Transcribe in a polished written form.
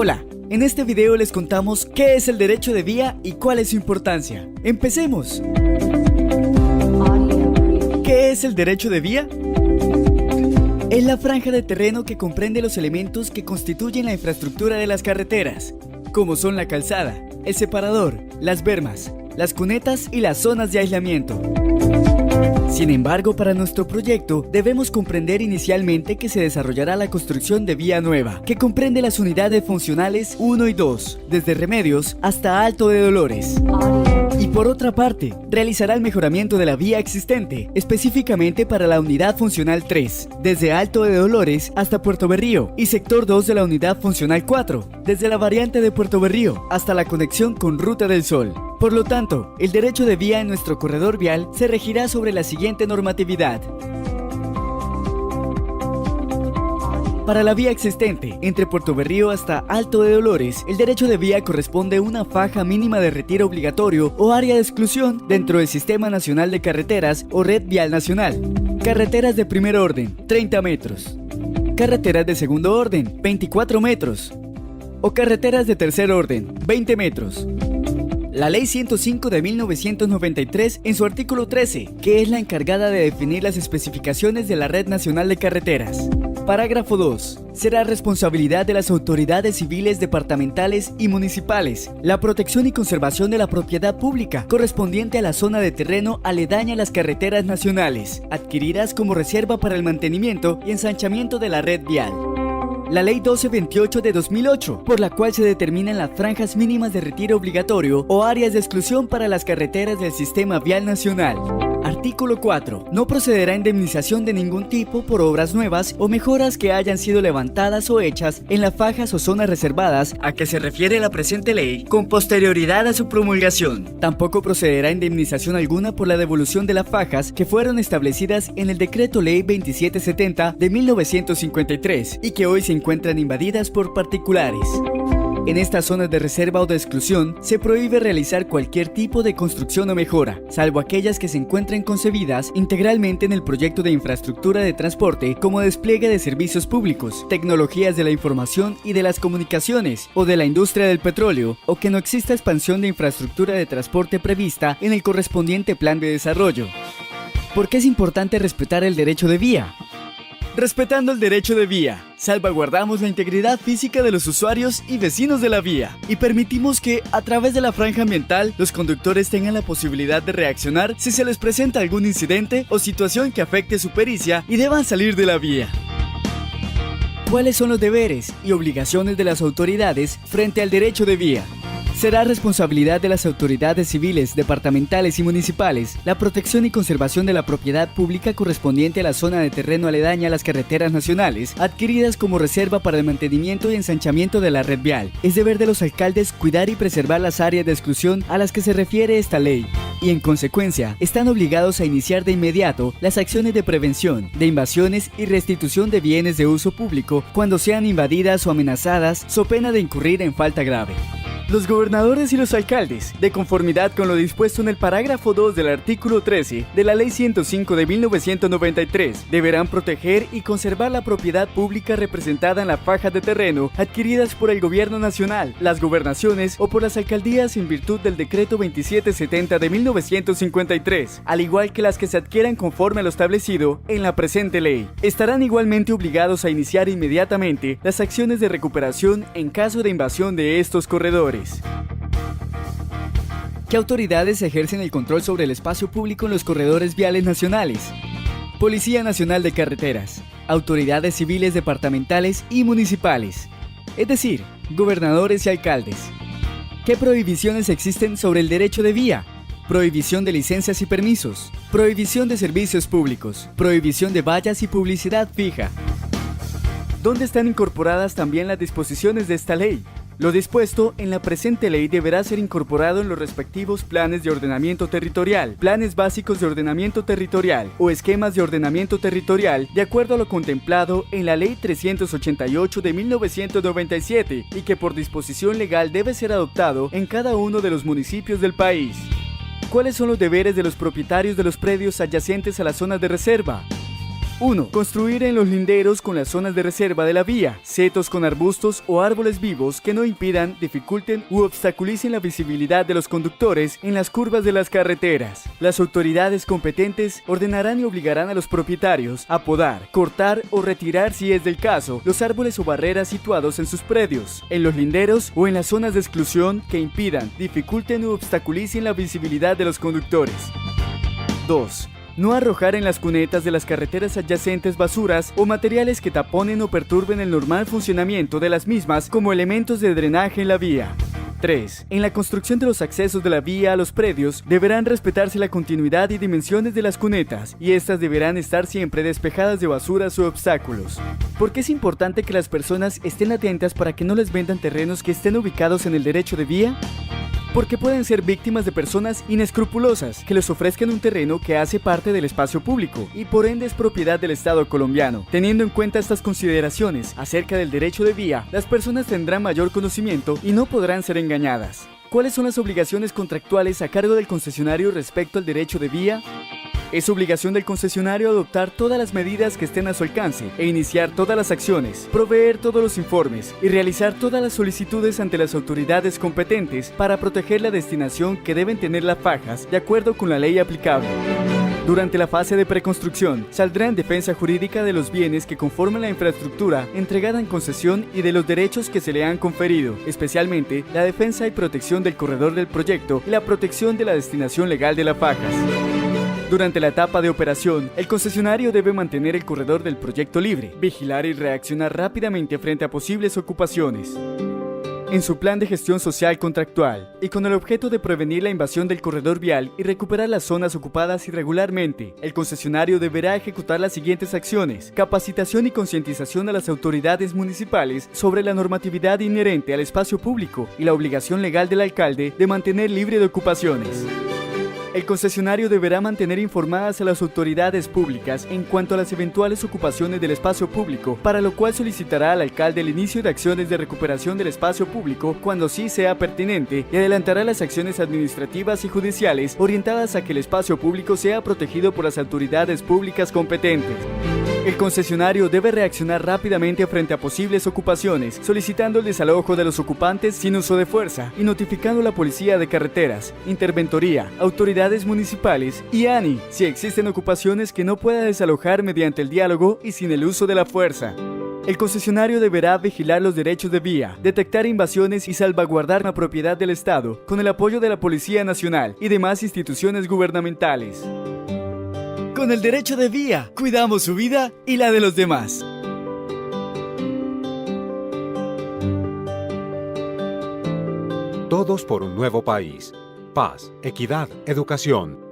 Hola, en este video les contamos qué es el derecho de vía y cuál es su importancia. ¡Empecemos! ¿Qué es el derecho de vía? Es la franja de terreno que comprende los elementos que constituyen la infraestructura de las carreteras, como son la calzada, el separador, las bermas, las cunetas y las zonas de aislamiento. Sin embargo, para nuestro proyecto debemos comprender inicialmente que se desarrollará la construcción de vía nueva, que comprende las unidades funcionales 1 y 2, desde Remedios hasta Alto de Dolores. Y por otra parte, realizará el mejoramiento de la vía existente, específicamente para la unidad funcional 3, desde Alto de Dolores hasta Puerto Berrío, y sector 2 de la unidad funcional 4, desde la variante de Puerto Berrío hasta la conexión con Ruta del Sol. Por lo tanto, el derecho de vía en nuestro corredor vial se regirá sobre la siguiente normatividad. Para la vía existente, entre Puerto Berrío hasta Alto de Dolores, el derecho de vía corresponde a una faja mínima de retiro obligatorio o área de exclusión dentro del Sistema Nacional de Carreteras o Red Vial Nacional. Carreteras de primer orden, 30 metros. Carreteras de segundo orden, 24 metros. O carreteras de tercer orden, 20 metros. La Ley 105 de 1993 en su artículo 13, que es la encargada de definir las especificaciones de la Red Nacional de Carreteras. Parágrafo 2. Será responsabilidad de las autoridades civiles departamentales y municipales la protección y conservación de la propiedad pública correspondiente a la zona de terreno aledaña a las carreteras nacionales, adquiridas como reserva para el mantenimiento y ensanchamiento de la red vial. La Ley 1228 de 2008, por la cual se determinan las franjas mínimas de retiro obligatorio o áreas de exclusión para las carreteras del Sistema Vial Nacional. Artículo 4. No procederá indemnización de ningún tipo por obras nuevas o mejoras que hayan sido levantadas o hechas en las fajas o zonas reservadas a que se refiere la presente ley con posterioridad a su promulgación. Tampoco procederá indemnización alguna por la devolución de las fajas que fueron establecidas en el Decreto Ley 2770 de 1953 y que hoy se encuentran invadidas por particulares. En estas zonas de reserva o de exclusión se prohíbe realizar cualquier tipo de construcción o mejora, salvo aquellas que se encuentren concebidas integralmente en el proyecto de infraestructura de transporte como despliegue de servicios públicos, tecnologías de la información y de las comunicaciones o de la industria del petróleo, o que no exista expansión de infraestructura de transporte prevista en el correspondiente plan de desarrollo. ¿Por qué es importante respetar el derecho de vía? Respetando el derecho de vía, salvaguardamos la integridad física de los usuarios y vecinos de la vía y permitimos que, a través de la franja ambiental, los conductores tengan la posibilidad de reaccionar si se les presenta algún incidente o situación que afecte su pericia y deban salir de la vía. ¿Cuáles son los deberes y obligaciones de las autoridades frente al derecho de vía? Será responsabilidad de las autoridades civiles, departamentales y municipales la protección y conservación de la propiedad pública correspondiente a la zona de terreno aledaña a las carreteras nacionales, adquiridas como reserva para el mantenimiento y ensanchamiento de la red vial. Es deber de los alcaldes cuidar y preservar las áreas de exclusión a las que se refiere esta ley, y en consecuencia están obligados a iniciar de inmediato las acciones de prevención de invasiones y restitución de bienes de uso público cuando sean invadidas o amenazadas, so pena de incurrir en falta grave. Los gobernadores y los alcaldes, de conformidad con lo dispuesto en el parágrafo 2 del artículo 13 de la Ley 105 de 1993, deberán proteger y conservar la propiedad pública representada en las fajas de terreno adquiridas por el gobierno nacional, las gobernaciones o por las alcaldías en virtud del Decreto 2770 de 1953, al igual que las que se adquieran conforme a lo establecido en la presente ley. Estarán igualmente obligados a iniciar inmediatamente las acciones de recuperación en caso de invasión de estos corredores. ¿Qué autoridades ejercen el control sobre el espacio público en los corredores viales nacionales? Policía Nacional de Carreteras, autoridades civiles departamentales y municipales, es decir, gobernadores y alcaldes. ¿Qué prohibiciones existen sobre el derecho de vía? Prohibición de licencias y permisos, prohibición de servicios públicos, prohibición de vallas y publicidad fija. ¿Dónde están incorporadas también las disposiciones de esta ley? Lo dispuesto en la presente ley deberá ser incorporado en los respectivos planes de ordenamiento territorial, planes básicos de ordenamiento territorial o esquemas de ordenamiento territorial de acuerdo a lo contemplado en la Ley 388 de 1997 y que por disposición legal debe ser adoptado en cada uno de los municipios del país. ¿Cuáles son los deberes de los propietarios de los predios adyacentes a las zonas de reserva? 1. Construir en los linderos con las zonas de reserva de la vía, setos con arbustos o árboles vivos que no impidan, dificulten u obstaculicen la visibilidad de los conductores en las curvas de las carreteras. Las autoridades competentes ordenarán y obligarán a los propietarios a podar, cortar o retirar, si es del caso, los árboles o barreras situados en sus predios, en los linderos o en las zonas de exclusión que impidan, dificulten u obstaculicen la visibilidad de los conductores. 2. No arrojar en las cunetas de las carreteras adyacentes basuras o materiales que taponen o perturben el normal funcionamiento de las mismas como elementos de drenaje en la vía. 3. En la construcción de los accesos de la vía a los predios deberán respetarse la continuidad y dimensiones de las cunetas y estas deberán estar siempre despejadas de basuras o obstáculos. ¿Por qué es importante que las personas estén atentas para que no les vendan terrenos que estén ubicados en el derecho de vía? Porque pueden ser víctimas de personas inescrupulosas que les ofrezcan un terreno que hace parte del espacio público y por ende es propiedad del Estado colombiano. Teniendo en cuenta estas consideraciones acerca del derecho de vía, las personas tendrán mayor conocimiento y no podrán ser engañadas. ¿Cuáles son las obligaciones contractuales a cargo del concesionario respecto al derecho de vía? Es obligación del concesionario adoptar todas las medidas que estén a su alcance e iniciar todas las acciones, proveer todos los informes y realizar todas las solicitudes ante las autoridades competentes para proteger la destinación que deben tener las fajas de acuerdo con la ley aplicable. Durante la fase de preconstrucción, saldrá en defensa jurídica de los bienes que conforman la infraestructura entregada en concesión y de los derechos que se le han conferido, especialmente la defensa y protección del corredor del proyecto y la protección de la destinación legal de las fajas. Durante la etapa de operación, el concesionario debe mantener el corredor del proyecto libre, vigilar y reaccionar rápidamente frente a posibles ocupaciones. En su plan de gestión social contractual, y con el objeto de prevenir la invasión del corredor vial y recuperar las zonas ocupadas irregularmente, el concesionario deberá ejecutar las siguientes acciones: capacitación y concientización a las autoridades municipales sobre la normatividad inherente al espacio público y la obligación legal del alcalde de mantener libre de ocupaciones. El concesionario deberá mantener informadas a las autoridades públicas en cuanto a las eventuales ocupaciones del espacio público, para lo cual solicitará al alcalde el inicio de acciones de recuperación del espacio público cuando sí sea pertinente y adelantará las acciones administrativas y judiciales orientadas a que el espacio público sea protegido por las autoridades públicas competentes. El concesionario debe reaccionar rápidamente frente a posibles ocupaciones, solicitando el desalojo de los ocupantes sin uso de fuerza y notificando a la Policía de Carreteras, Interventoría, autoridades municipales y ANI si existen ocupaciones que no pueda desalojar mediante el diálogo y sin el uso de la fuerza. El concesionario deberá vigilar los derechos de vía, detectar invasiones y salvaguardar la propiedad del Estado con el apoyo de la Policía Nacional y demás instituciones gubernamentales. Con el derecho de vía, cuidamos su vida y la de los demás. Todos por un nuevo país. Paz, equidad, educación.